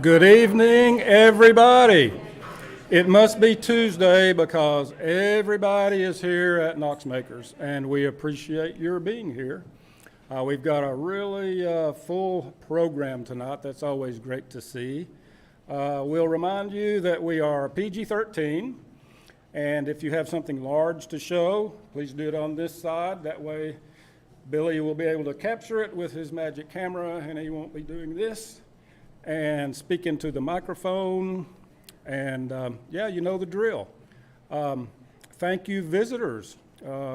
Good evening, everybody. It must be Tuesday because everybody is here at Knox Makers, and we appreciate your being here. We've got a really full program tonight. That's always great to see. We'll remind you that we are PG-13, and if you have something large to show, please do it on this side. That way, Billy will be able to capture it with his magic camera, and he won't be doing this and speak into the microphone. And yeah, you know the drill. Thank you, visitors,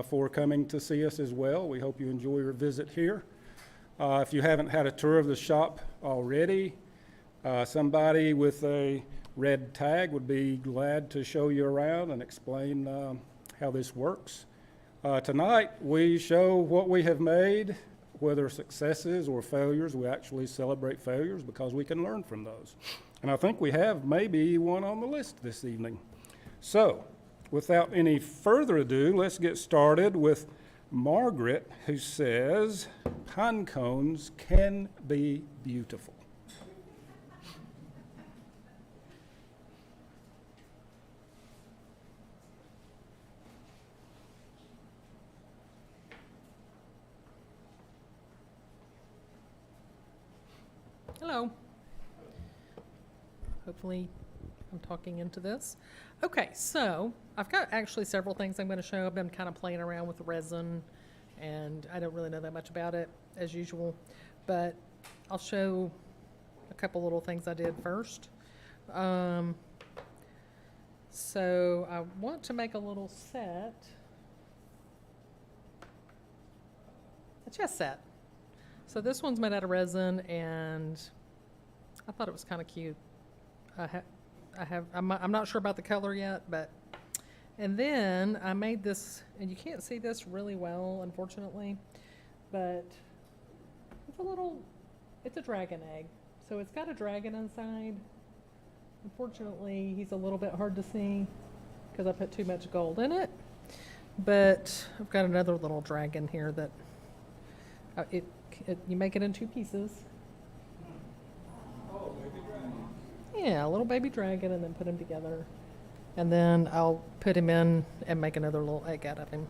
for coming to see us as well. We hope you enjoy your visit here. If you haven't had a tour of the shop already, somebody with a red tag would be glad to show you around and explain how this works. Tonight, we show what we have made, whether successes or failures. We actually celebrate failures because we can learn from those. And I think we have maybe one on the list this evening. So, without any further ado, let's get started with Margaret, who says, pine cones can be beautiful. Hello. Hopefully I'm talking into this. Okay, so I've got actually several things I'm going to show. I've been kind of playing around with resin, and I don't really know that much about it as usual, but I'll show a couple little things I did first. So I want to make a little set, a chess set. So this one's made out of resin, and I thought it was kind of cute. I'm not sure about the color yet, and then I made this, and you can't see this really well, unfortunately, but it's a dragon egg. So it's got a dragon inside. Unfortunately, he's a little bit hard to see because I put too much gold in it, but I've got another little dragon here that you make it in two pieces. Oh, baby dragon. Yeah, a little baby dragon, and then put him together. And then I'll put him in and make another little egg out of him.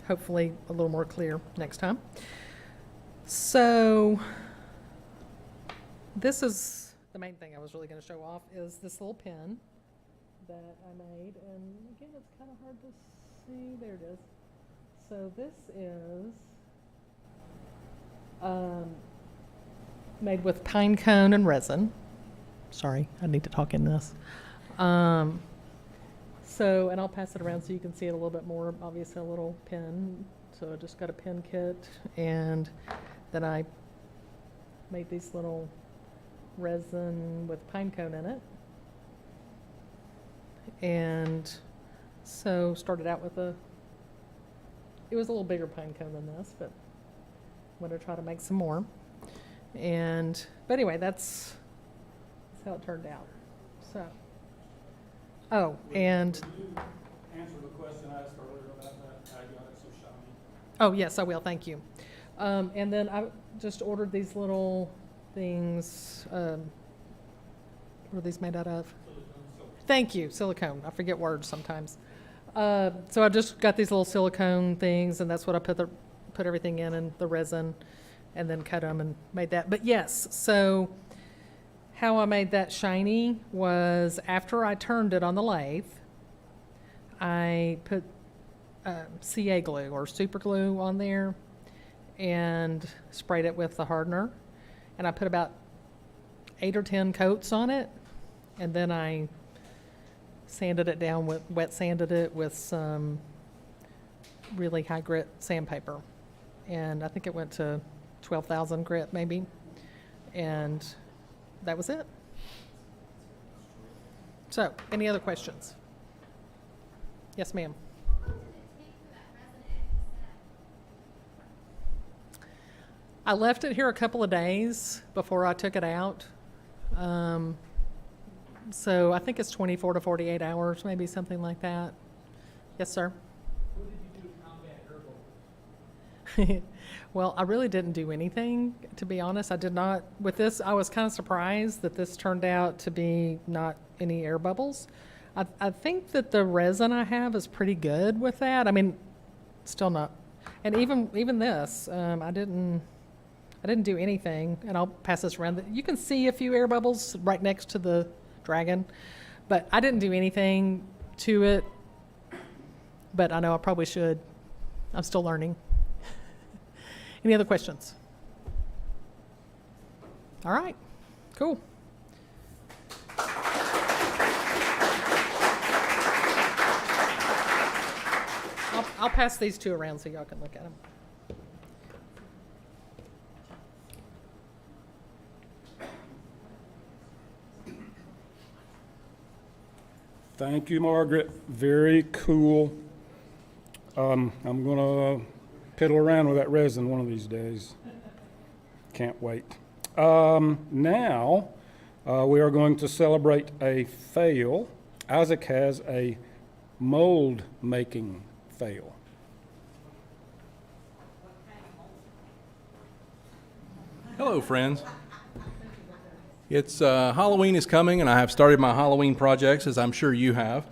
Hopefully a little more clear next time. So this is the main thing I was really going to show off, is this little pin that I made. And again, it's kind of hard to see. There it is. So this is made with pine cone and resin. Sorry, I need to talk in this. And I'll pass it around so you can see it a little bit more. Obviously, a little pin. So I just got a pin kit, and then I made these little resin with pine cone in it. And so started out with it was a little bigger pine cone than this, but I'm going to try to make some more. But anyway, that's how it turned out. So, and Will you answer the question I asked earlier about that, how you got it so shiny? oh yes, I will. Thank you. And then I just ordered these little things. What are these made out of? Thank you, silicone. I forget words sometimes. So I just got these little silicone things, and that's what I put everything in the resin, and then cut them and made that. But yes, so how I made that shiny was after I turned it on the lathe, I put CA glue or super glue on there and sprayed it with the hardener, and I put about 8 or 10 coats on it, and then I sanded it down wet sanded it with some really high grit sandpaper, and I think it went to 12,000 grit maybe, and that was it. So, any other questions? Yes, ma'am. I left it here a couple of days before I took it out. So I think it's 24 to 48 hours, maybe something like that. Yes, sir. What did you do to combat herbal? Well, I really didn't do anything, to be honest. I did not, with this, I was kind of surprised that this turned out to be not any air bubbles. I think that the resin I have is pretty good with that. I mean, still not. And even this, I didn't do anything, and I'll pass this around. You can see a few air bubbles right next to the dragon, but I didn't do anything to it, but I know I probably should. I'm still learning. Any other questions? All right, cool. I'll pass these two around so y'all can look at them. Thank you, Margaret. Very cool. I'm gonna piddle around with that resin one of these days. Can't wait. Now, we are going to celebrate a fail. Isaac has a mold making fail. Hello, friends. It's Halloween is coming, and I have started my Halloween projects, as I'm sure you have.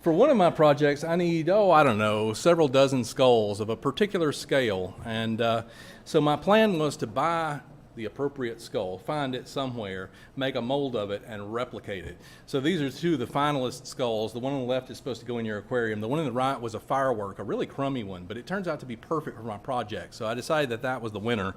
For one of my projects, I need, I don't know, several dozen skulls of a particular scale. And so my plan was to buy the appropriate skull, find it somewhere, make a mold of it, and replicate it. So these are two of the finalist skulls. The one on the left is supposed to go in your aquarium. The one on the right was a firework, a really crummy one, but it turns out to be perfect for my project. So I decided that that was the winner.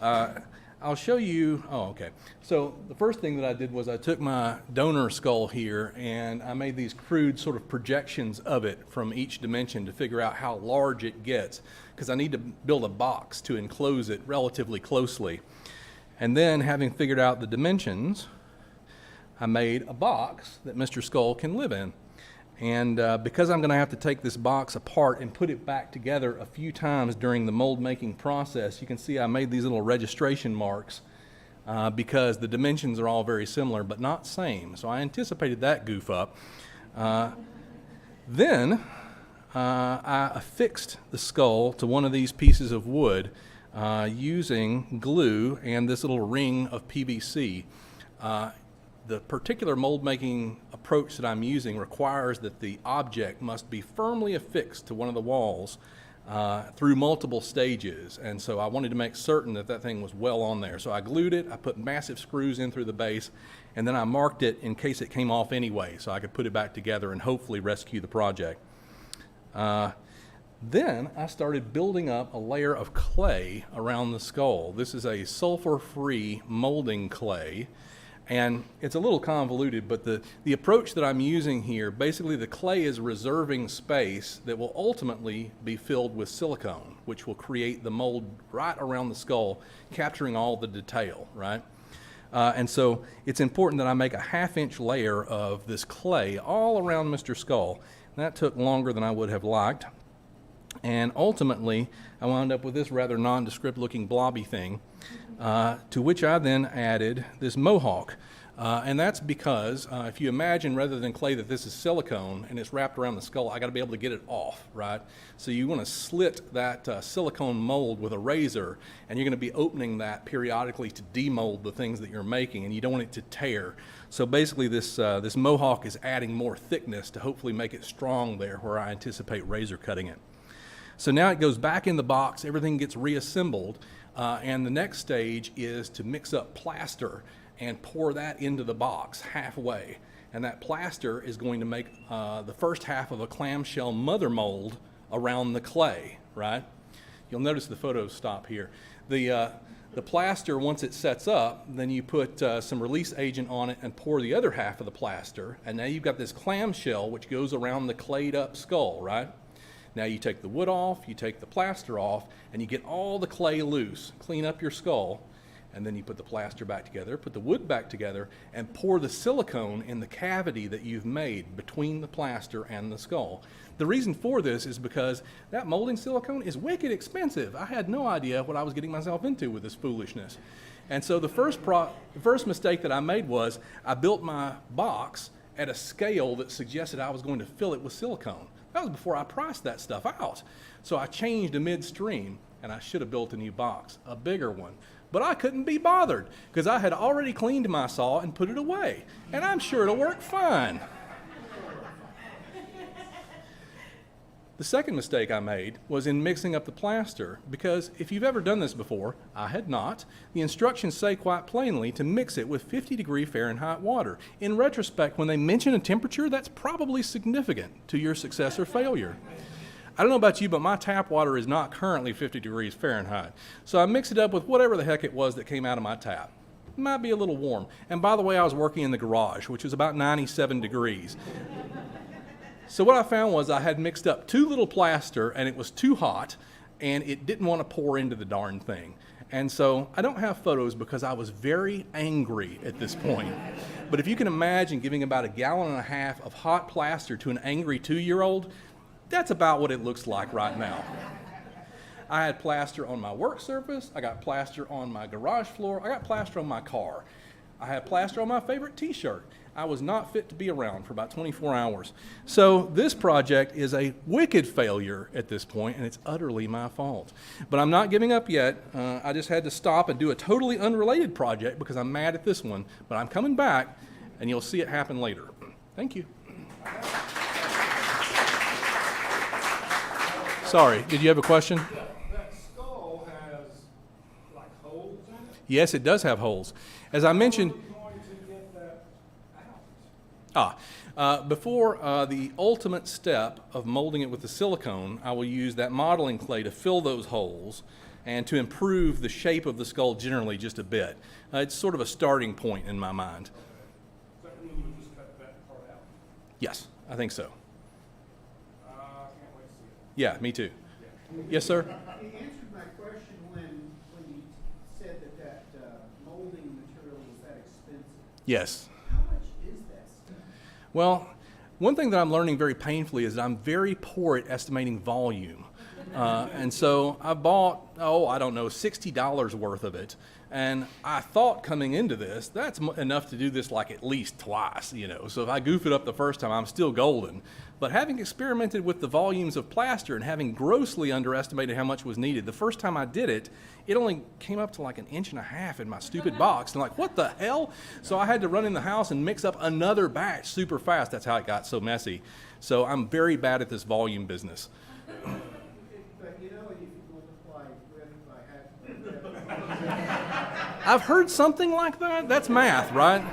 I'll show you, okay. So the first thing that I did was I took my donor skull here and I made these crude sort of projections of it from each dimension to figure out how large it gets, because I need to build a box to enclose it relatively closely. And then, having figured out the dimensions, I made a box that Mr. Skull can live in. And because I'm going to have to take this box apart and put it back together a few times during the mold making process, you can see I made these little registration marks because the dimensions are all very similar but not same. So I anticipated that goof up. Then I affixed the skull to one of these pieces of wood using glue and this little ring of PVC. The particular mold making approach that I'm using requires that the object must be firmly affixed to one of the walls through multiple stages, and so I wanted to make certain that that thing was well on there. So I glued it, I put massive screws in through the base, and then I marked it in case it came off anyway, so I could put it back together and hopefully rescue the project. Then I started building up a layer of clay around the skull. This is a sulfur-free molding clay. And it's a little convoluted, but the approach that I'm using here, basically the clay is reserving space that will ultimately be filled with silicone, which will create the mold right around the skull, capturing all the detail, right? And so it's important that I make a half-inch layer of this clay all around Mr. Skull. That took longer than I would have liked. And ultimately, I wound up with this rather nondescript looking blobby thing, to which I then added this mohawk. And that's because if you imagine, rather than clay, that this is silicone and it's wrapped around the skull, I got to be able to get it off, right? So you want to slit that silicone mold with a razor, and you're going to be opening that periodically to demold the things that you're making, and you don't want it to tear. So basically this mohawk is adding more thickness to hopefully make it strong there where I anticipate razor cutting it. So now it goes back in the box, everything gets reassembled, and the next stage is to mix up plaster and pour that into the box halfway. And that plaster is going to make the first half of a clamshell mother mold around the clay, right? You'll notice the photos stop here. The plaster, once it sets up, then you put some release agent on it and pour the other half of the plaster, and now you've got this clamshell which goes around the clayed up skull, right? Now you take the wood off, you take the plaster off, and you get all the clay loose, clean up your skull, and then you put the plaster back together, put the wood back together, and pour the silicone in the cavity that you've made between the plaster and the skull. The reason for this is because that molding silicone is wicked expensive. I had no idea what I was getting myself into with this foolishness. And so the first mistake that I made was I built my box at a scale that suggested I was going to fill it with silicone. That was before I priced that stuff out. So I changed a midstream, and I should have built a new box, a bigger one. But I couldn't be bothered because I had already cleaned my saw and put it away. And I'm sure it'll work fine. The second mistake I made was in mixing up the plaster, because if you've ever done this before, I had not, the instructions say quite plainly to mix it with 50-degree Fahrenheit water. In retrospect, when they mention a temperature, that's probably significant to your success or failure. I don't know about you, but my tap water is not currently 50 degrees Fahrenheit. So I mixed it up with whatever the heck it was that came out of my tap. It might be a little warm. And by the way, I was working in the garage, which was about 97 degrees. So what I found was I had mixed up too little plaster, and it was too hot, and it didn't want to pour into the darn thing. And so I don't have photos because I was very angry at this point. But if you can imagine giving about 1.5 gallons of hot plaster to an angry 2-year-old, that's about what it looks like right now. I had plaster on my work surface, I got plaster on my garage floor, I got plaster on my car. I had plaster on my favorite t-shirt. I was not fit to be around for about 24 hours. So this project is a wicked failure at this point, and it's utterly my fault. But I'm not giving up yet. I just had to stop and do a totally unrelated project because I'm mad at this one. But I'm coming back, and you'll see it happen later. Thank you. Sorry, did you have a question? That skull has like holes in it? Yes, it does have holes. As I mentioned, before the ultimate step of molding it with the silicone, I will use that modeling clay to fill those holes and to improve the shape of the skull generally just a bit. It's sort of a starting point in my mind. Does that mean you would just cut that part out? Yes, I think so. I can't wait to see it. Yeah, me too. Yes, sir? You answered my question when you said that molding material was that expensive. Yes. How much is that stuff? Well, one thing that I'm learning very painfully is that I'm very poor at estimating volume. And so I bought, I don't know, $60 worth of it. And I thought coming into this, that's enough to do this like at least twice, you know. So if I goof it up the first time, I'm still golden. But having experimented with the volumes of plaster and having grossly underestimated how much was needed, the first time I did it, it only came up to like 1.5 inches in my stupid box. And I'm like, what the hell? So I had to run in the house and mix up another batch super fast. That's how it got so messy. So I'm very bad at this volume business. But you know, if you multiply width by half, I've heard something like that. That's math, right?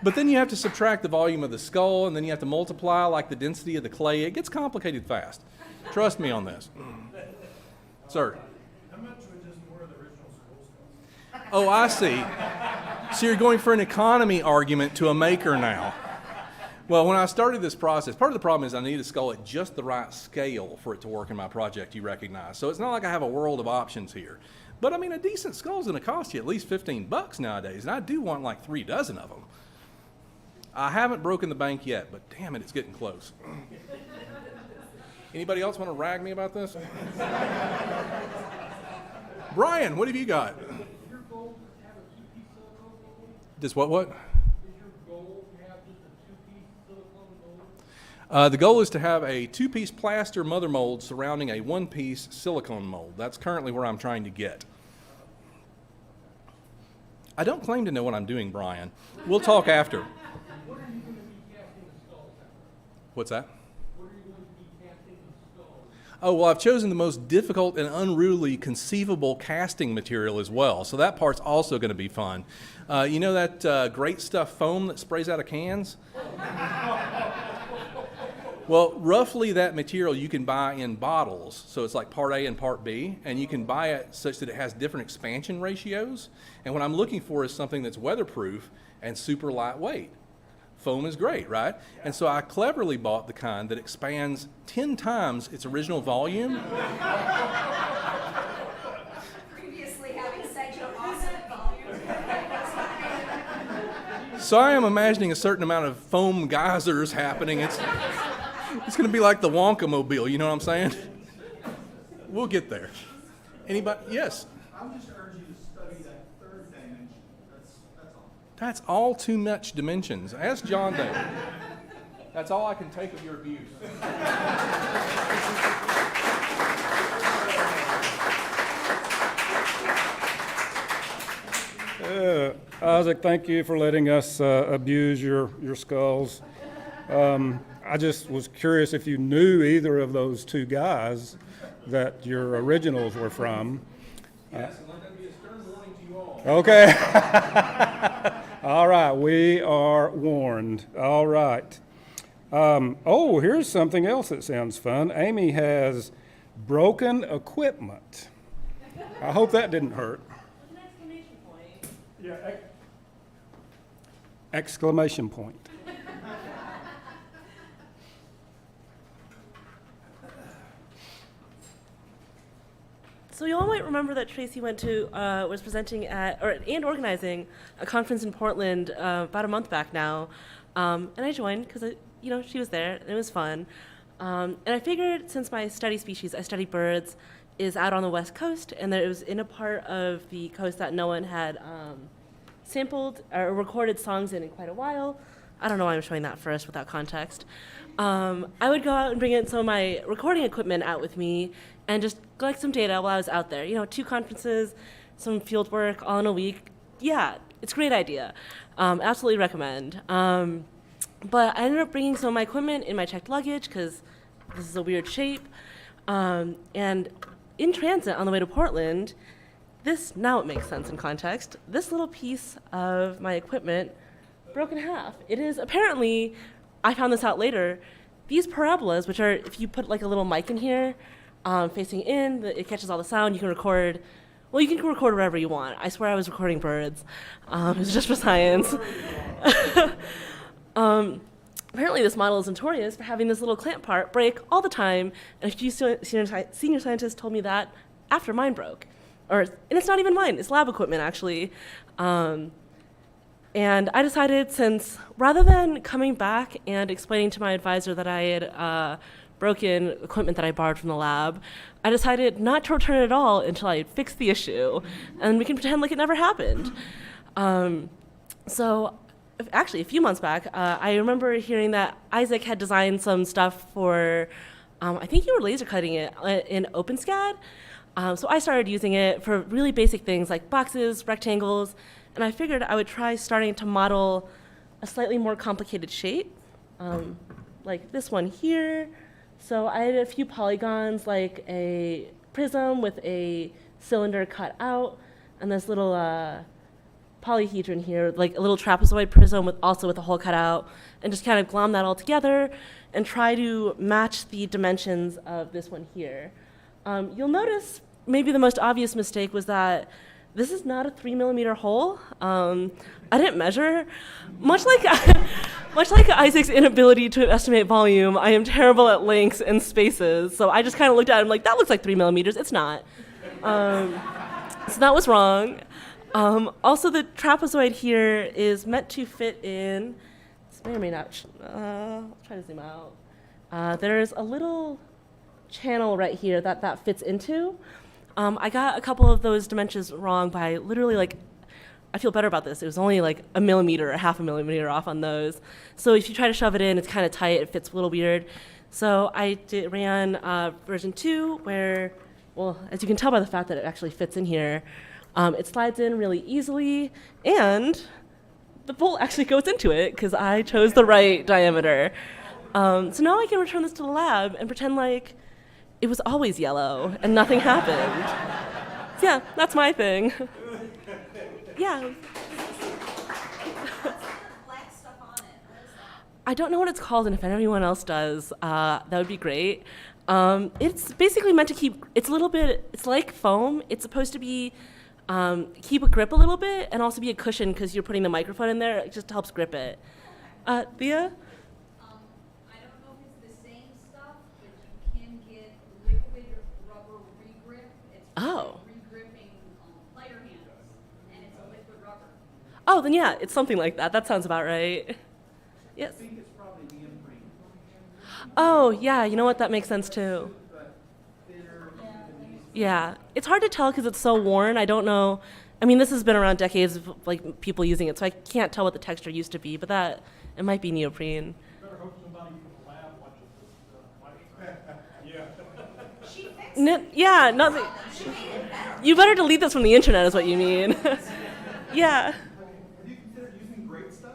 But then you have to subtract the volume of the skull, and then you have to multiply like the density of the clay. It gets complicated fast. Trust me on this. Sir? How much would just more of the original skull cost? Oh, I see. So you're going for an economy argument to a maker now. Well, when I started this process, part of the problem is I need a skull at just the right scale for it to work in my project, you recognize. So it's not like I have a world of options here. But I mean, a decent skull is going to cost you at least $15 nowadays, and I do want like 3 dozen of them. I haven't broken the bank yet, but damn it, it's getting close. Anybody else want to rag me about this? Brian, what have you got? Is your goal to have a 2-piece silicone mold? Does what? Is your goal to have just a 2-piece silicone mold? The goal is to have a 2-piece plaster mother mold surrounding a 1-piece silicone mold. That's currently where I'm trying to get. I don't claim to know what I'm doing, Brian. We'll talk after. What are you going to be casting the skulls at? What's that? What are you going to be casting the skulls? Oh, well, I've chosen the most difficult and unruly conceivable casting material as well, so that part's also going to be fun. You know that great stuff foam that sprays out of cans? Well, roughly that material you can buy in bottles, so it's like part A and part B, and you can buy it such that it has different expansion ratios, and what I'm looking for is something that's weatherproof and super lightweight. Foam is great, right? And so I cleverly bought the kind that expands 10 times its original volume. Previously having such an awesome volume. So I am imagining a certain amount of foam geysers happening. It's going to be like the Wonka mobile, you know what I'm saying? We'll get there. Anybody? Yes? I would just urge you to study that third dimension. That's all. That's all too much dimensions. Ask John David. That's all I can take of your abuse. Isaac, thank you for letting us abuse your skulls. I just was curious if you knew either of those two guys that your originals were from. Yes, and let that be a stern warning to you all. Okay. All right, we are warned. All right. Oh, here's something else that sounds fun. Amy has broken equipment. I hope that didn't hurt. With an exclamation point. Yeah. Exclamation point. So you all might remember that Tracy was presenting and organizing a conference in Portland about a month back now, and I joined because she was there and it was fun, and I figured since my study species, I study birds, is out on the West Coast, and that it was in a part of the coast that no one had sampled or recorded songs in quite a while. I don't know why I'm showing that first without context. I would go out and bring in some of my recording equipment out with me and just collect some data while I was out there. 2 conferences, some field work all in a week. Yeah, it's a great idea. Absolutely recommend. But I ended up bringing some of my equipment in my checked luggage because this is a weird shape. And in transit on the way to Portland, now it makes sense in context, this little piece of my equipment broke in half. It is apparently, I found this out later, these parabolas, which are, if you put like a little mic in here, facing in, it catches all the sound, you can record wherever you want. I swear I was recording birds. It was just for science. Apparently this model is notorious for having this little clamp part break all the time, and a few senior scientists told me that after mine broke. And it's not even mine, it's lab equipment actually. And I decided, since rather than coming back and explaining to my advisor that I had broken equipment that I borrowed from the lab, I decided not to return it at all until I had fixed the issue, and we can pretend like it never happened. So actually, a few months back, I remember hearing that Isaac had designed some stuff for, I think you were laser cutting it in OpenSCAD. So I started using it for really basic things like boxes, rectangles, and I figured I would try starting to model a slightly more complicated shape, like this one here. So I had a few polygons, like a prism with a cylinder cut out, and this little polyhedron here, like a little trapezoid prism also with a hole cut out, and just kind of glom that all together and try to match the dimensions of this one here. You'll notice maybe the most obvious mistake was that this is not a 3mm hole. I didn't measure. Much like Isaac's inability to estimate volume, I am terrible at lengths and spaces. So I just kind of looked at it like, that looks like 3mm. It's not. So that was wrong. Also, the trapezoid here is meant to fit in. This may or may not. I'll try to zoom out. There's a little channel right here that fits into. I got a couple of those dimensions wrong by literally I feel better about this. It was only like a millimeter or half a millimeter off on those. So if you try to shove it in, it's kind of tight. It fits a little weird. So I ran version 2 where, well, as you can tell by the fact that it actually fits in here, it slides in really easily, and the bolt actually goes into it because I chose the right diameter. So now I can return this to the lab and pretend like it was always yellow and nothing happened. So yeah, that's my thing. Yeah. Black stuff on it. What is that? I don't know what it's called, and if anyone else does, that would be great. It's basically meant to keep, it's like foam. It's supposed to be, keep a grip a little bit and also be a cushion because you're putting the microphone in there. It just helps grip it. Thea? I don't know if it's the same stuff, but you can get liquid rubber regrip. It's Oh. regripping lighter hands, and it's a liquid rubber. Oh, then yeah, it's something like that. That sounds about right. Yes. I think it's probably neoprene. Oh, yeah, you know what? That makes sense too. But thinner, even Yeah, it's hard to tell because it's so worn. I don't know. I mean, this has been around decades of people using it, so I can't tell what the texture used to be, but it might be neoprene. Better hope somebody Yeah, nothing. You better delete this from the internet, is what you mean. Yeah. Have you considered using great stuff?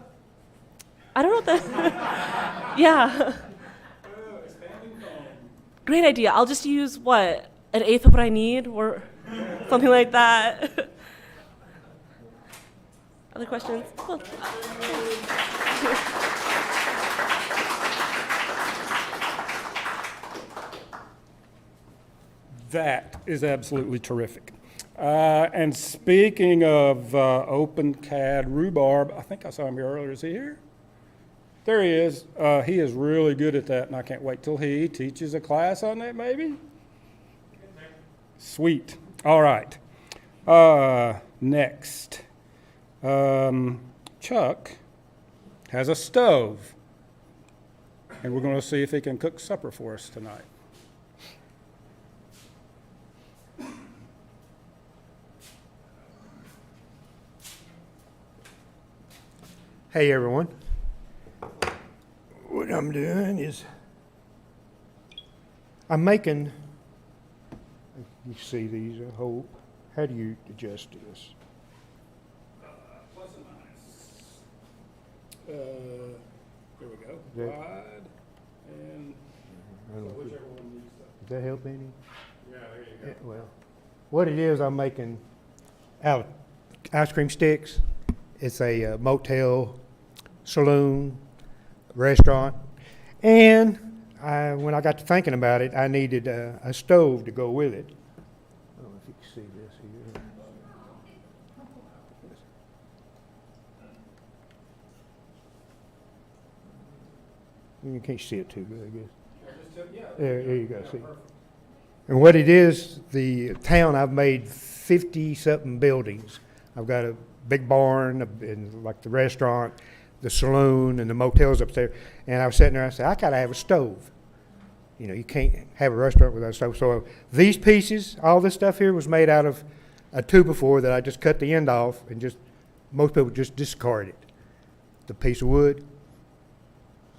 I don't know what that. Yeah. Great idea. I'll just use what? An eighth of what I need, or something like that. Other questions? Cool. That is absolutely terrific. And speaking of OpenCAD rhubarb, I think I saw him here earlier. Is he here? There he is. He is really good at that, and I can't wait till he teaches a class on that, maybe? Sweet. All right. Next. Chuck has a stove, and we're going to see if he can cook supper for us tonight. Hey everyone. What I'm doing is I'm making, you see these, I hope. How do you adjust this? Plus and minus. There we go. That- Wide and I don't know. whichever one needs Does that help any? Yeah, there you Yeah, well, what it is, I'm making out of ice cream sticks. It's a motel, saloon, restaurant. And when I got to thinking about it, I needed a stove to go with it. I don't know if you can see this here. You can't see it too good, I guess. There you go, see. And what it is, the town, I've made 50-something buildings. I've got a big barn, and like the restaurant, the saloon, and the motels up there. And I was sitting there, I said, I gotta have a stove. You know, you can't have a restaurant without a stove. So these pieces, all this stuff here was made out of a 2x4 that I just cut the end off, and just, most people just discard it. The piece of wood,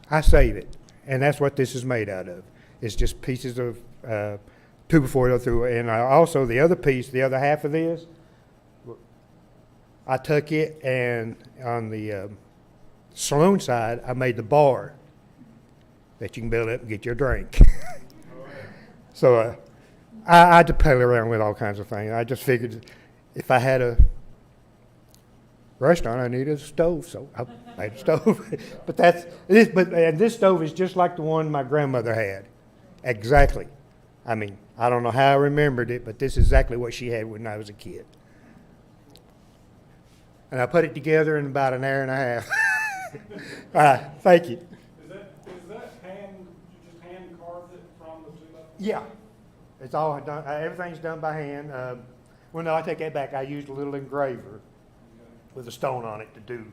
I save it. And that's what this is made out of. It's just pieces of 2x4 through. And I also, the other piece, the other half of this, I took it, and on the saloon side, I made the bar that you can build up and get your drink. So I had to play around with all kinds of things. I just figured if I had a restaurant, I needed a stove, so I made a stove. But and this stove is just like the one my grandmother had, exactly. I mean, I don't know how I remembered it, but this is exactly what she had when I was a kid. And I put it together in about an hour and a half. Thank you. Is that hand, you just hand carved it from the 2x4? Yeah, it's all done. Everything's done by hand. Well, no, I take that back. I used a little engraver with a stone on it to do,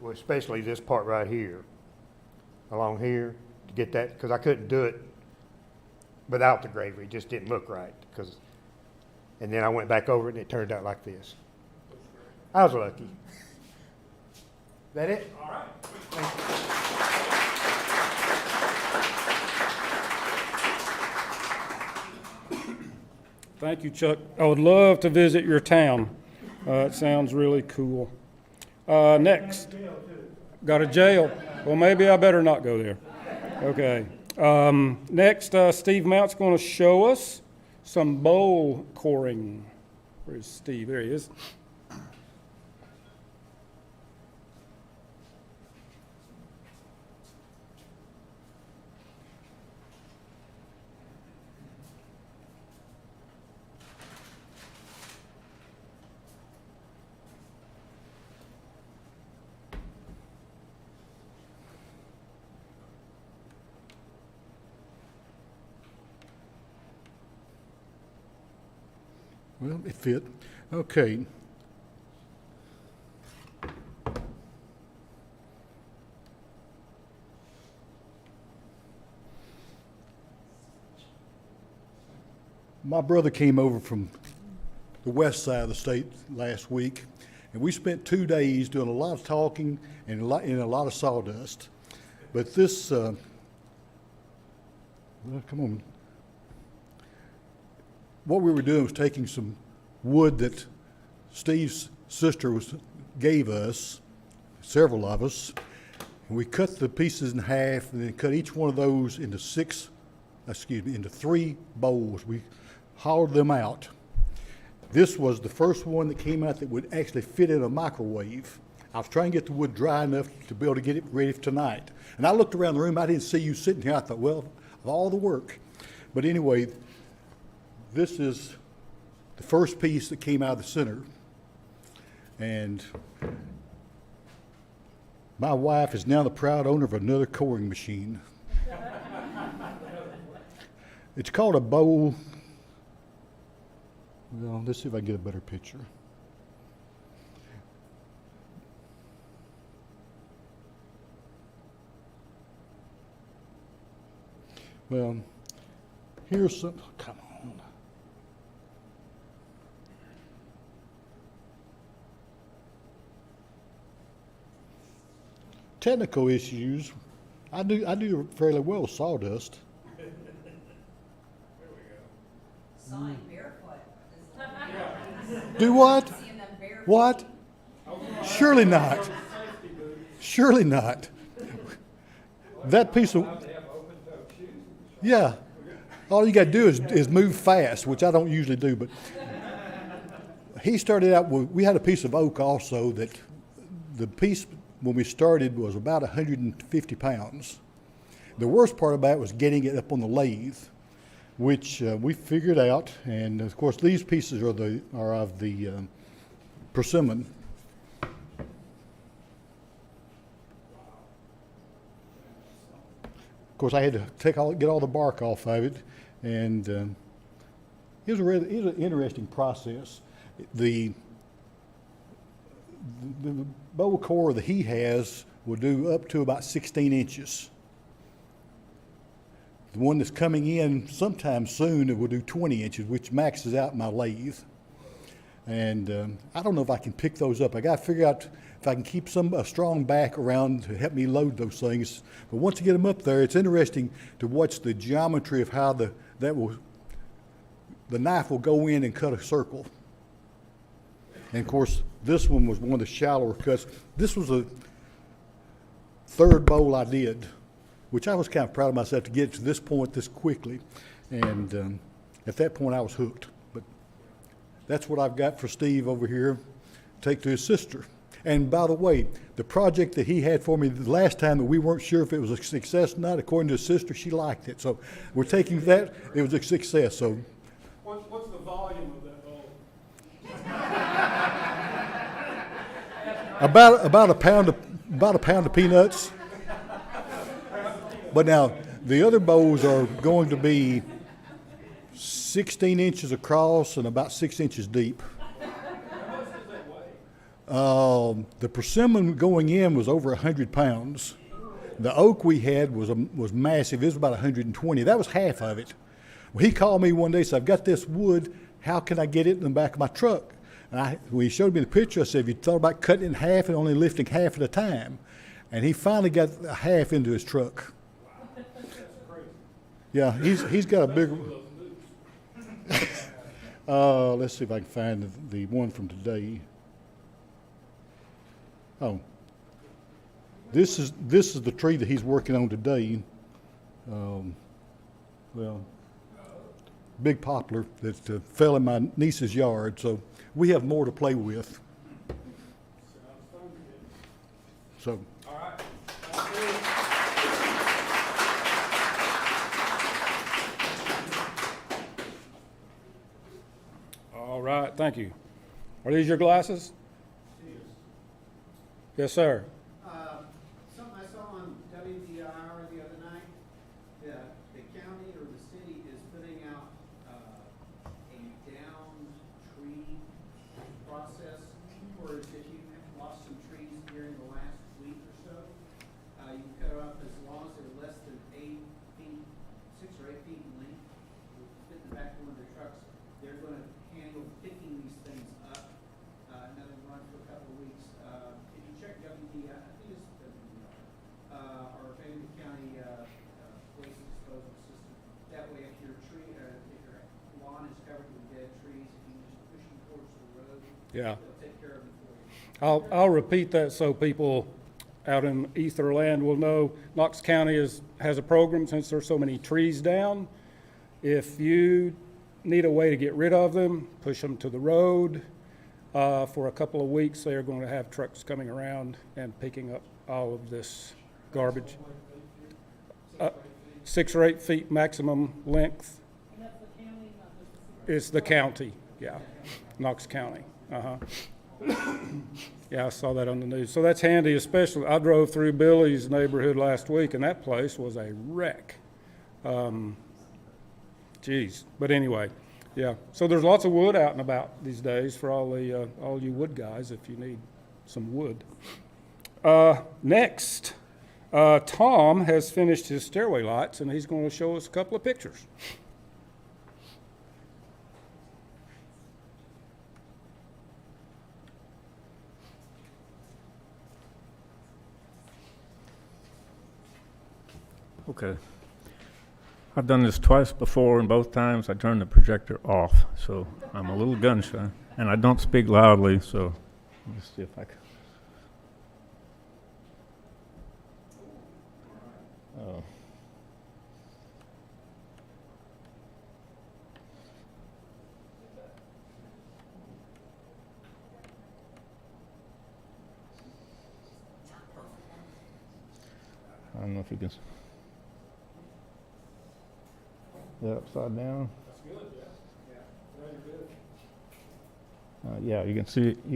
well, especially this part right here, along here, to get that, because I couldn't do it without the engraver. It just didn't look right. And then I went back over it, and it turned out like this. I was lucky. That it? All right. Thank you, Chuck. I would love to visit your town. It sounds really cool. Next. Got a jail. Well, maybe I better not go there. Okay. Next, Steve Mount's going to show us some bowl coring. Where's Steve? There he is. Well, it fit. Okay. My brother came over from the west side of the state last week, and we spent 2 days doing a lot of talking and in a lot of sawdust. But this, well, come on. what we were doing was taking some wood that Steve's sister gave us, several of us, and we cut the pieces in half and then cut each one of those into into 3 bowls. We hollowed them out. This was the first one that came out that would actually fit in a microwave. I was trying to get the wood dry enough to be able to get it ready for tonight. And I looked around the room, I didn't see you sitting here. I thought, well, of all the work. But anyway, this is the first piece that came out of the center. And my wife is now the proud owner of another coring machine. It's called a bowl. Well, let's see if I can get a better picture. Well, here's some, come on. Technical issues. I do fairly well with sawdust. Sawing barefoot. Do what? Seeing them barefoot. What? Surely not. Surely not. That piece of, yeah. All you got to do is move fast, which I don't usually do. But he started out with, we had a piece of oak also that the piece when we started was about 150 pounds. The worst part about it was getting it up on the lathe, which we figured out. And of course, these pieces are of the persimmon. Of course, I had to get all the bark off of it, and it was an interesting process. The bowl core that he has will do up to about 16 inches. The one that's coming in sometime soon, it will do 20 inches, which maxes out my lathe. And I don't know if I can pick those up. I got to figure out if I can keep a strong back around to help me load those things. But once you get them up there, it's interesting to watch the geometry of how the knife will go in and cut a circle. And of course, this one was one of the shallower cuts. This was a third bowl I did, which I was kind of proud of myself to get to this point this quickly. And at that point, I was hooked. But that's what I've got for Steve over here, take to his sister. And by the way, the project that he had for me the last time that we weren't sure if it was a success or not, according to his sister, she liked it. So we're taking that, it was a success. So What's the volume of that bowl? about a pound of peanuts. But now the other bowls are going to be 16 inches across and about 6 inches deep. The persimmon going in was over 100 pounds. The oak we had was massive. It was about 120. That was half of it. Well, he called me one day and said, I've got this wood. How can I get it in the back of my truck? And when he showed me the picture, I said, have you thought about cutting it in half and only lifting half at a time? And he finally got a half into his truck. Yeah, he's got a bigger. Let's see if I can find the one from today. Oh, this is the tree that he's working on today. Well, big poplar that fell in my niece's yard. So we have more to play with. So. All right. All right, thank you. Are these your glasses? Yes, sir. Something I saw on WDIR the other night, the county or the city is putting out a downed tree process, whereas if you lost some trees during the last week or so, you can cut them up as long as they're less than 8 feet, 6 or 8 feet in length, fit in the back of one of their trucks. They're going to handle picking these things up. Another run for a couple of weeks. If you check WDI, I think it's WDR, or maybe the county waste disposal system. That way, if your tree, Yeah. take care of it for you. I'll repeat that so people out in ether land will know Knox County has a program since there's so many trees down. If you need a way to get rid of them, push them to the road. For a couple of weeks, they are going to have trucks coming around and picking up all of this garbage. 6 or 8 feet maximum length. It's the county, yeah, Knox County. Yeah, I saw that on the news. So that's handy, especially, I drove through Billy's neighborhood last week, and that place was a wreck. Geez, but anyway, yeah. So there's lots of wood out and about these days for all you wood guys if you need some wood. Next, Tom has finished his stairway lights, and he's going to show us a couple of pictures. Okay. I've done this twice before, and both times I turned the projector off, so I'm a little gun shy. And I don't speak loudly, so let's see if I can. Oh. I don't know if you can. Yeah, upside down. That's good, yeah. Very good. Yeah, you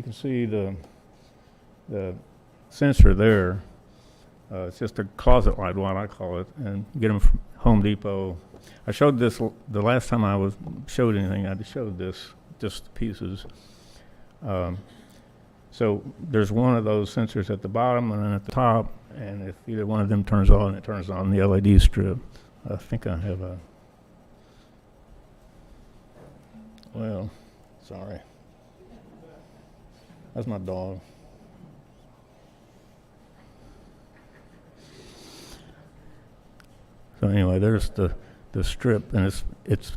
can see the sensor there. It's just a closet light, what I call it, and get them from Home Depot. I showed this the last time I showed anything. I showed this, just the pieces. So there's one of those sensors at the bottom and then at the top, and if either one of them turns on, it turns on the LED strip. I think I have a. Well, sorry. That's my dog. So anyway, there's the strip, and it's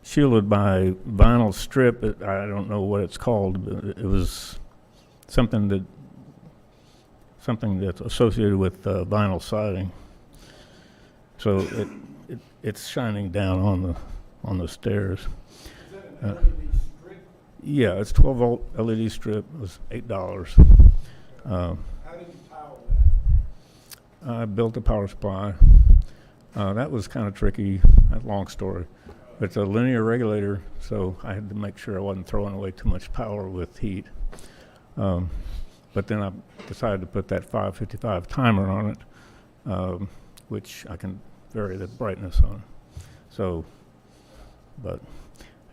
shielded by vinyl strip. I don't know what it's called, but it was something that's associated with vinyl siding. So it's shining down on the stairs. Is that an LED strip? Yeah, it's 12-volt LED strip. It was $8. How did you power that? I built a power supply. That was kind of tricky. That's a long story. It's a linear regulator, so I had to make sure I wasn't throwing away too much power with heat. But then I decided to put that 555 timer on it, which I can vary the brightness on. So,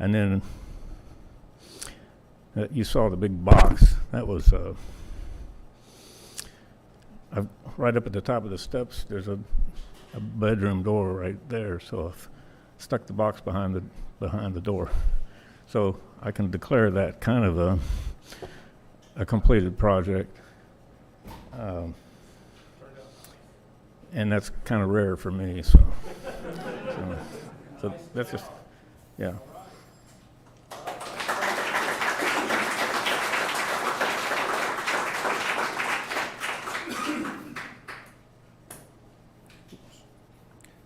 and then you saw the big box. That was right up at the top of the steps. There's a bedroom door right there, so I've stuck the box behind the door. So I can declare that kind of a completed project. And that's kind of rare for me, so that's just, yeah.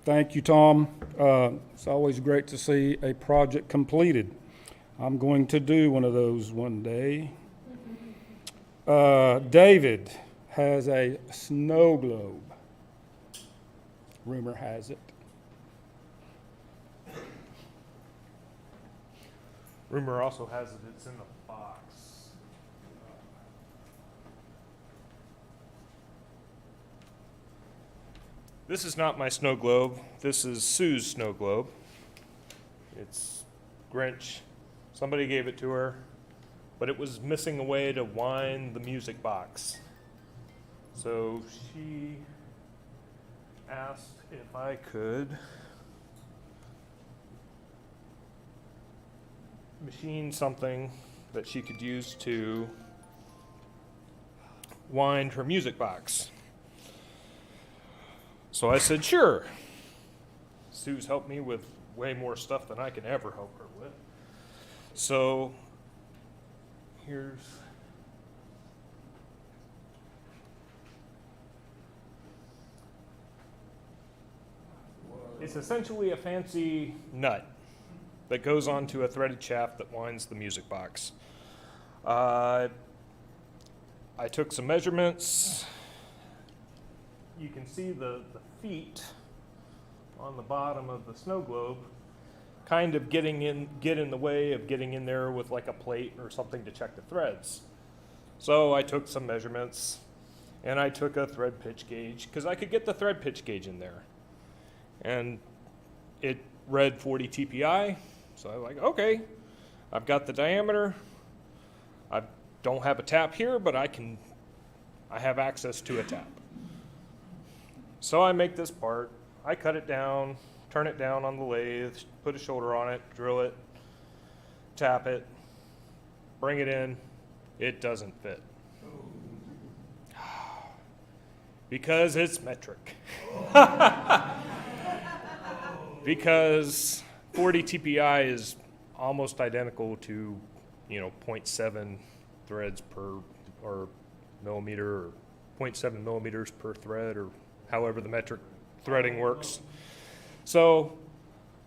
Thank you, Tom. It's always great to see a project completed. I'm going to do one of those one day. David has a snow globe. Rumor has it. Rumor also has it it's in the box. This is not my snow globe. This is Sue's snow globe. It's Grinch. Somebody gave it to her, but it was missing a way to wind the music box. So she asked if I could machine something that she could use to wind her music box. So I said, sure. Sue's helped me with way more stuff than I can ever help her with. So here's it's essentially a fancy nut that goes onto a threaded shaft that winds the music box. I took some measurements. You can see the feet on the bottom of the snow globe kind of get in the way of getting in there with like a plate or something to check the threads. So I took some measurements and I took a thread pitch gauge because I could get the thread pitch gauge in there. And it read 40 TPI. So I was like, okay, I've got the diameter. I don't have a tap here, but I have access to a tap. So I make this part. I cut it down, turn it down on the lathe, put a shoulder on it, drill it, tap it, bring it in. It doesn't fit. Because it's metric. Because 40 TPI is almost identical to, 0.7 threads per, or millimeter, or 0.7 millimeters per thread, or however the metric threading works. So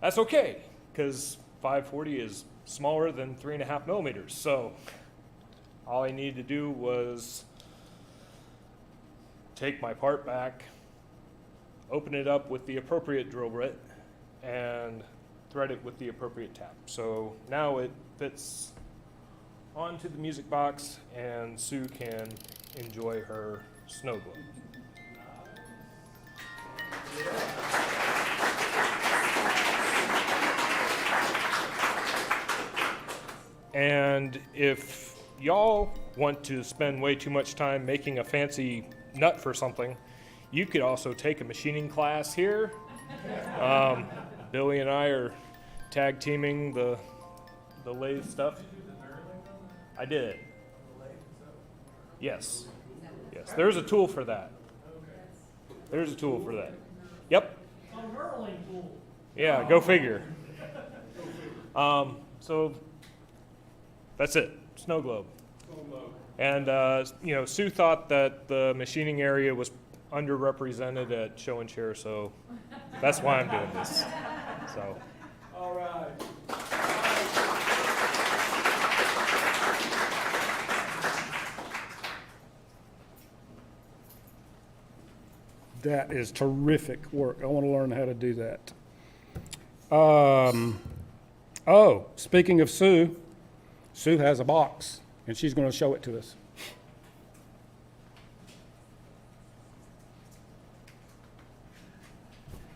that's okay, because 540 is smaller than 3.5 millimeters. So all I needed to do was take my part back, open it up with the appropriate drill bit, and thread it with the appropriate tap. So now it fits onto the music box, and Sue can enjoy her snow globe. And if y'all want to spend way too much time making a fancy nut for something, you could also take a machining class here. Billy and I are tag teaming the lathe stuff. I did. Yes. Yes. There's a tool for that. There's a tool for that. Yep. A hurling pool. Yeah, go figure. So that's it. Snow globe. And Sue thought that the machining area was underrepresented at Show and Share, so that's why I'm doing this. So. All right. That is terrific work. I want to learn how to do that. Speaking of Sue, Sue has a box, and she's going to show it to us.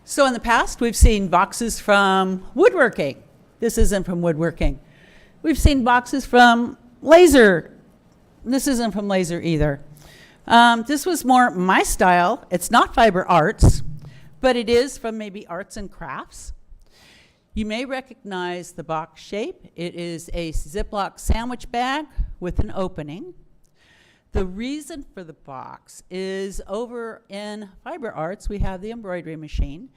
So in the past, we've seen boxes from woodworking. This isn't from woodworking. We've seen boxes from laser. This isn't from laser either. This was more my style. It's not fiber arts, but it is from maybe arts and crafts. You may recognize the box shape. It is a Ziploc sandwich bag with an opening. The reason for the box is over in fiber arts, we have the embroidery machine,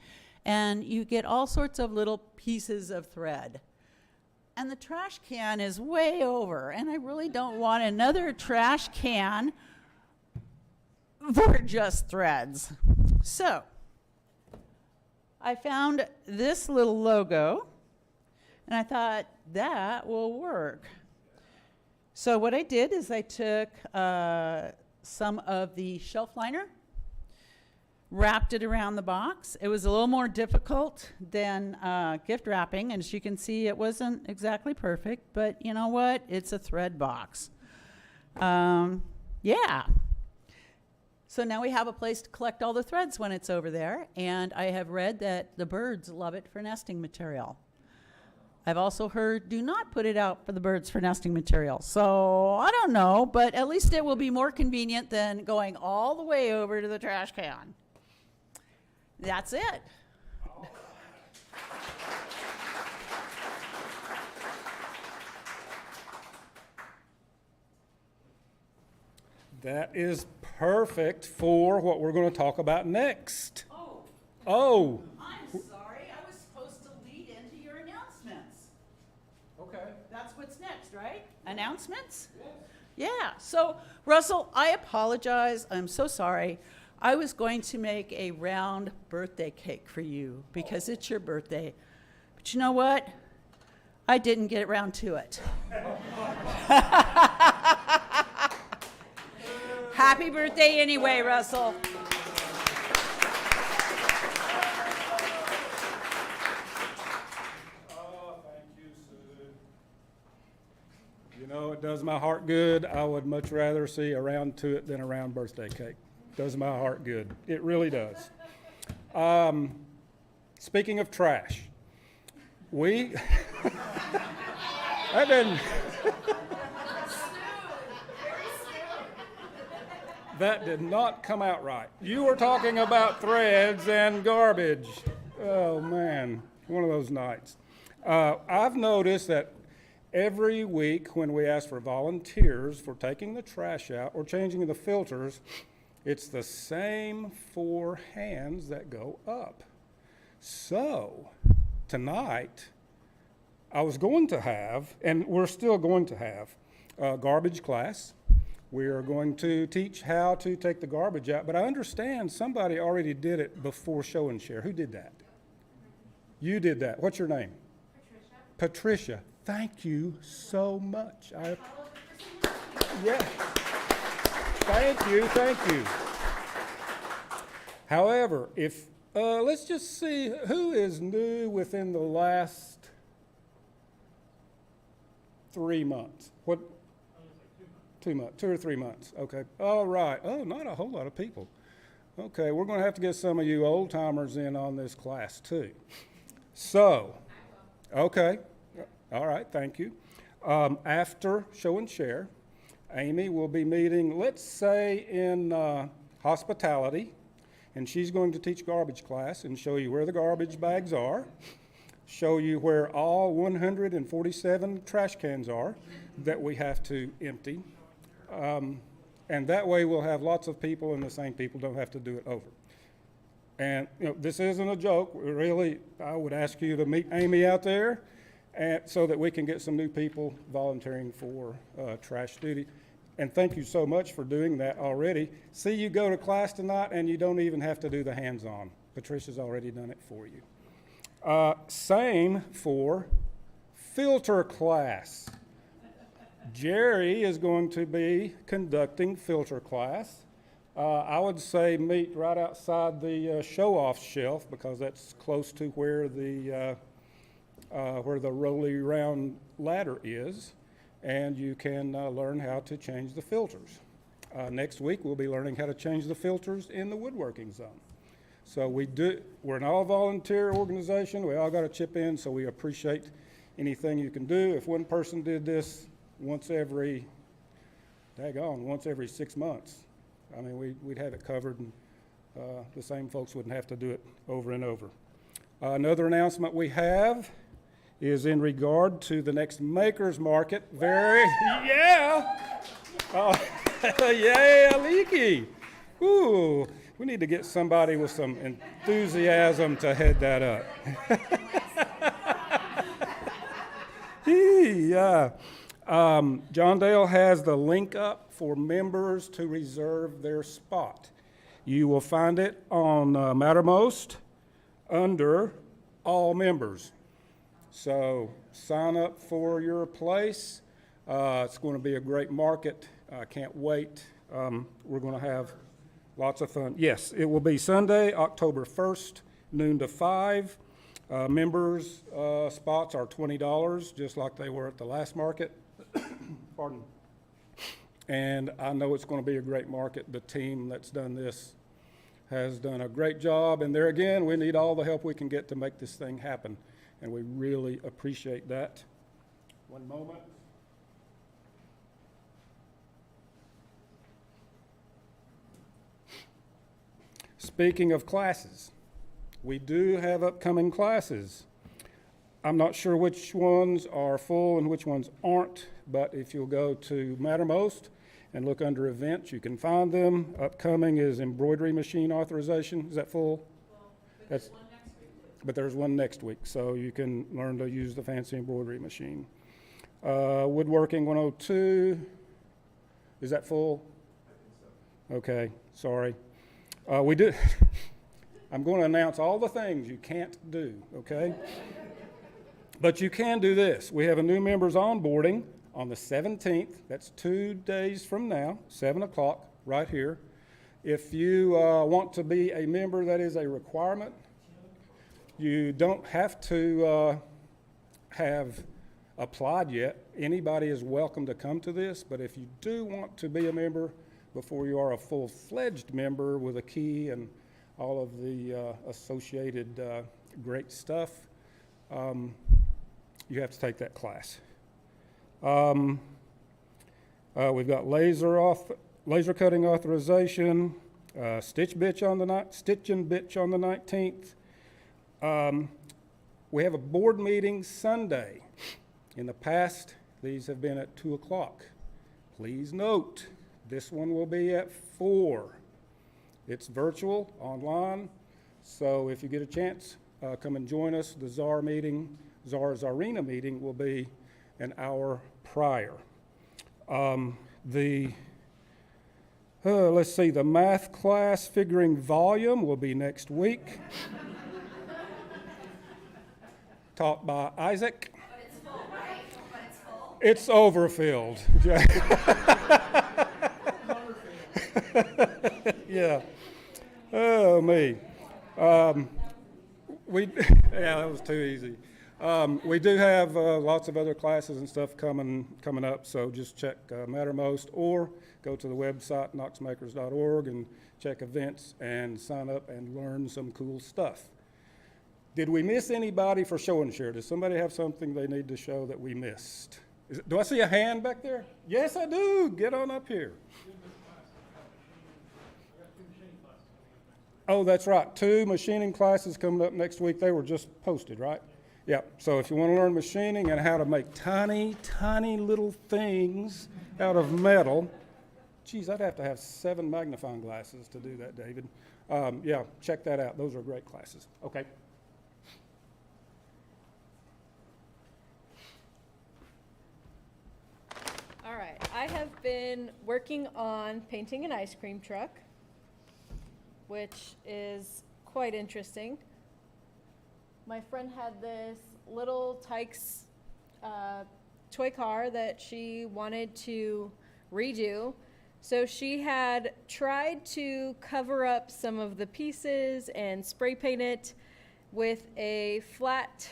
and you get all sorts of little pieces of thread. And the trash can is way over, and I really don't want another trash can for just threads. So I found this little logo, and I thought that will work. So what I did is I took some of the shelf liner, wrapped it around the box. It was a little more difficult than gift wrapping, and as you can see, it wasn't exactly perfect, but you know what? It's a thread box. Yeah. So now we have a place to collect all the threads when it's over there, and I have read that the birds love it for nesting material. I've also heard do not put it out for the birds for nesting material. So I don't know, but at least it will be more convenient than going all the way over to the trash can. That's it. That is perfect for what we're going to talk about next. Oh, I'm sorry. I was supposed to lead into your announcements. Okay. That's what's next, right? Announcements? Yeah. So, Russell, I apologize. I'm so sorry. I was going to make a round birthday cake for you because it's your birthday. But you know what? I didn't get around to it. Happy birthday anyway, Russell. You know, it does my heart good. I would much rather see a round to it than a round birthday cake. Does my heart good. It really does. Speaking of trash, that didn't. That did not come out right. You were talking about threads and garbage. Oh man, one of those nights. I've noticed that every week when we ask for volunteers for taking the trash out or changing the filters, it's the same 4 hands that go up. So tonight, I was going to have, and we're still going to have, a garbage class. We are going to teach how to take the garbage out, but I understand somebody already did it before show and share. Who did that? You did that. What's your name? Patricia. Thank you so much. Yes. Thank you. However, if let's just see who is new within the last 3 months. What? 2 months, 2 or 3 months. Okay. All right. Oh, not a whole lot of people. Okay, we're going to have to get some of you old timers in on this class too. So, okay. All right. Thank you. After show and share, Amy will be meeting, let's say, in hospitality, and she's going to teach garbage class and show you where the garbage bags are, show you where all 147 trash cans are that we have to empty. And that way we'll have lots of people and the same people don't have to do it over. And this isn't a joke. Really, I would ask you to meet Amy out there so that we can get some new people volunteering for trash duty. And thank you so much for doing that already. See, you go to class tonight and you don't even have to do the hands-on. Patricia's already done it for you. Same for filter class. Jerry is going to be conducting filter class. I would say meet right outside the show-off shelf because that's close to where the rolly round ladder is, and you can learn how to change the filters. Next week we'll be learning how to change the filters in the woodworking zone. So we're an all-volunteer organization. We all got to chip in, so we appreciate anything you can do. If one person did this once every 6 months, I mean, we'd have it covered, and the same folks wouldn't have to do it over and over. Another announcement we have is in regard to the next Makers Market. Yeah! Yeah, Leaky! Ooh, we need to get somebody with some enthusiasm to head that up. Yeah. John Dale has the link up for members to reserve their spot. You will find it on Mattermost under all members. So sign up for your place. It's going to be a great market. I can't wait. We're going to have lots of fun. Yes, it will be Sunday, October 1st, noon to 5. Members' spots are $20, just like they were at the last market. Pardon. And I know it's going to be a great market. The team that's done this has done a great job. And there again, we need all the help we can get to make this thing happen. And we really appreciate that. One moment. Speaking of classes, we do have upcoming classes. I'm not sure which ones are full and which ones aren't, but if you'll go to Mattermost and look under events, you can find them. Upcoming is embroidery machine authorization. Is that full? But there's one next week, so you can learn to use the fancy embroidery machine. Woodworking 102, is that full? Okay, sorry. We do, I'm going to announce all the things you can't do, okay? But you can do this. We have a new members onboarding on the 17th. That's 2 days from now, 7 o'clock, right here. If you want to be a member, that is a requirement. You don't have to have applied yet. Anybody is welcome to come to this, but if you do want to be a member before you are a full-fledged member with a key and all of the associated great stuff, you have to take that class. We've got laser cutting authorization, stitch and bitch on the 19th. We have a board meeting Sunday. In the past, these have been at 2 o'clock. Please note, this one will be at 4. It's virtual, online, so if you get a chance, come and join us. The Czar's Arena meeting will be an hour prior. Let's see, the math class figuring volume will be next week. Taught by Isaac. But it's full, right? But it's full. It's overfilled. Yeah. Oh, me. Yeah, that was too easy. We do have lots of other classes and stuff coming up, so just check Mattermost or go to the website knoxmakers.org and check events and sign up and learn some cool stuff. Did we miss anybody for show and share? Does somebody have something they need to show that we missed? Do I see a hand back there? Yes, I do. Get on up here. Oh, that's right. 2 machining classes coming up next week. They were just posted, right? Yeah. So if you want to learn machining and how to make tiny, tiny little things out of metal, geez, I'd have to have 7 magnifying glasses to do that, David. Yeah, check that out. Those are great classes. Okay. All right, I have been working on painting an ice cream truck, which is quite interesting. My friend had this little Tykes toy car that she wanted to redo. So she had tried to cover up some of the pieces and spray paint it with a flat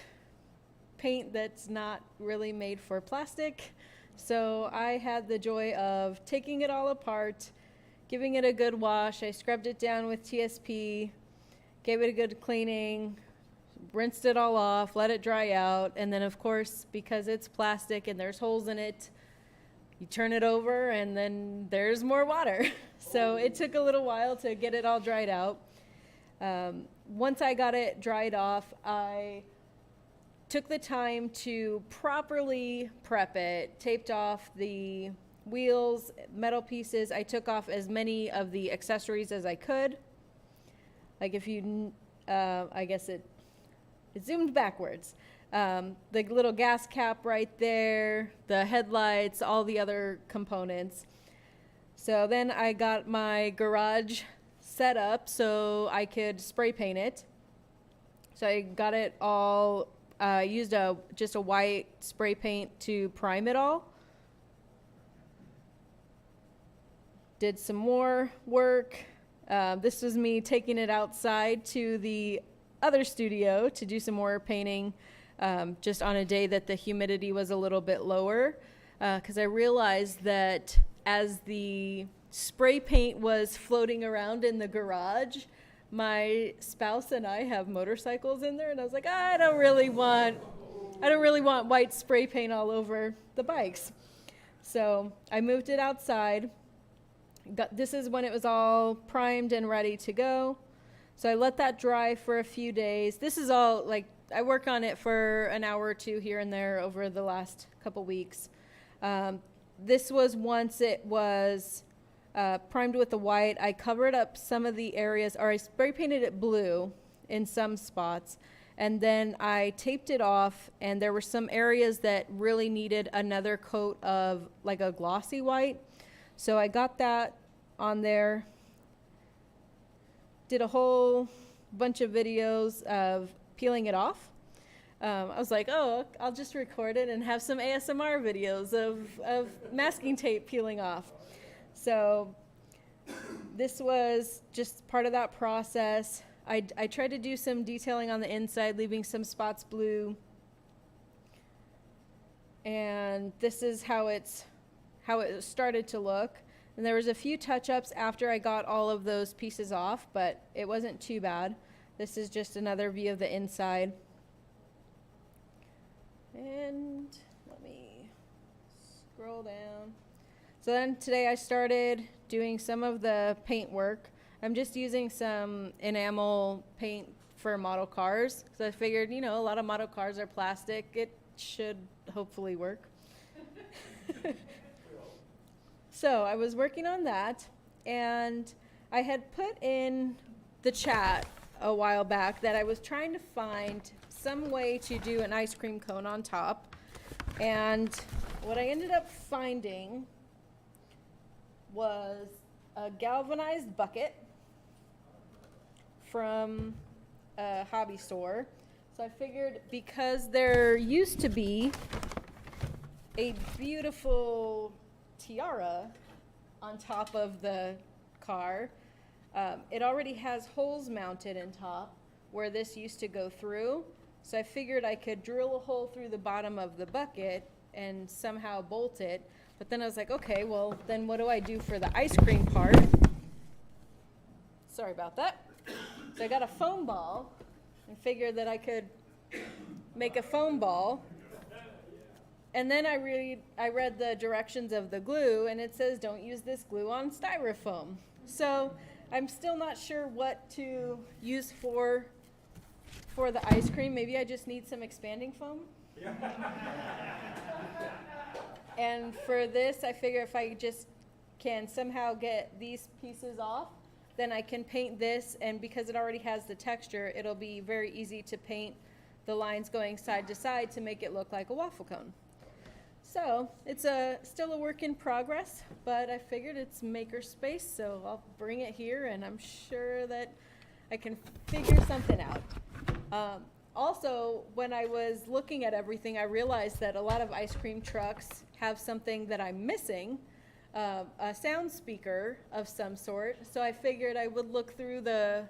paint that's not really made for plastic. So I had the joy of taking it all apart, giving it a good wash. I scrubbed it down with TSP, gave it a good cleaning, rinsed it all off, let it dry out, and then of course, because it's plastic and there's holes in it, you turn it over and then there's more water. So it took a little while to get it all dried out. Once I got it dried off, I took the time to properly prep it, taped off the wheels, metal pieces. I took off as many of the accessories as I could. Like if you, I guess it zoomed backwards. The little gas cap right there, the headlights, all the other components. So then I got my garage set up so I could spray paint it. So I got it all, used just a white spray paint to prime it all. Did some more work. This was me taking it outside to the other studio to do some more painting, just on a day that the humidity was a little bit lower, because I realized that as the spray paint was floating around in the garage, my spouse and I have motorcycles in there, and I was like, I don't really want white spray paint all over the bikes. So I moved it outside. This is when it was all primed and ready to go. So I let that dry for a few days. This is all, like, I work on it for an hour or two here and there over the last couple weeks. This was once it was primed with the white. I covered up some of the areas, or I spray painted it blue in some spots. And then I taped it off, and there were some areas that really needed another coat of like a glossy white. So I got that on there, did a whole bunch of videos of peeling it off. I was like, oh, I'll just record it and have some ASMR videos of masking tape peeling off. So this was just part of that process. I tried to do some detailing on the inside, leaving some spots blue. And this is how it started to look. And there was a few touch-ups after I got all of those pieces off, but it wasn't too bad. This is just another view of the inside. And let me scroll down. So then today I started doing some of the paint work. I'm just using some enamel paint for model cars, because I figured, you know, a lot of model cars are plastic. It should hopefully work. So I was working on that, and I had put in the chat a while back that I was trying to find some way to do an ice cream cone on top. And what I ended up finding was a galvanized bucket from a hobby store. So I figured, because there used to be a beautiful tiara on top of the car, it already has holes mounted in top where this used to go through. So I figured I could drill a hole through the bottom of the bucket and somehow bolt it. But then I was like, okay, well, then what do I do for the ice cream part? Sorry about that. So I got a foam ball and figured that I could make a foam ball. And then I read the directions of the glue, and it says don't use this glue on styrofoam. So I'm still not sure what to use for the ice cream. Maybe I just need some expanding foam. And for this, I figure if I just can somehow get these pieces off, then I can paint this, and because it already has the texture, it'll be very easy to paint the lines going side to side to make it look like a waffle cone. So it's still a work in progress, but I figured it's maker space, so I'll bring it here, and I'm sure that I can figure something out. Also, when I was looking at everything, I realized that a lot of ice cream trucks have something that I'm missing, a sound speaker of some sort. So I figured I would look through the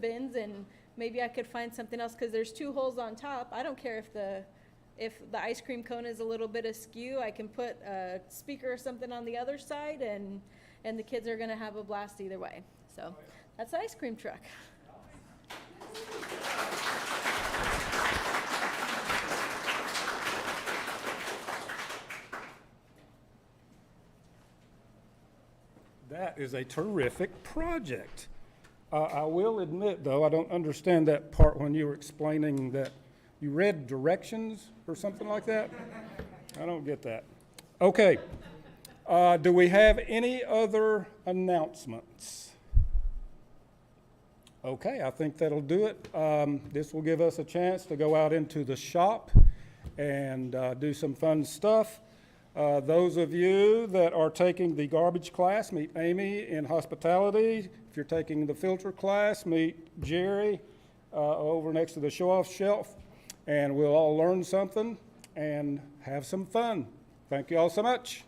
bins, and maybe I could find something else, because there's 2 holes on top. I don't care if the ice cream cone is a little bit askew. I can put a speaker or something on the other side, and the kids are gonna have a blast either way. So that's the ice cream truck. That is a terrific project. I will admit, though, I don't understand that part when you were explaining that you read directions or something like that. I don't get that. Okay. Do we have any other announcements? Okay, I think that'll do it. This will give us a chance to go out into the shop and do some fun stuff. Those of you that are taking the garbage class, meet Amy in hospitality. If you're taking the filter class, meet Jerry over next to the show-off shelf, and we'll all learn something and have some fun. Thank you all so much.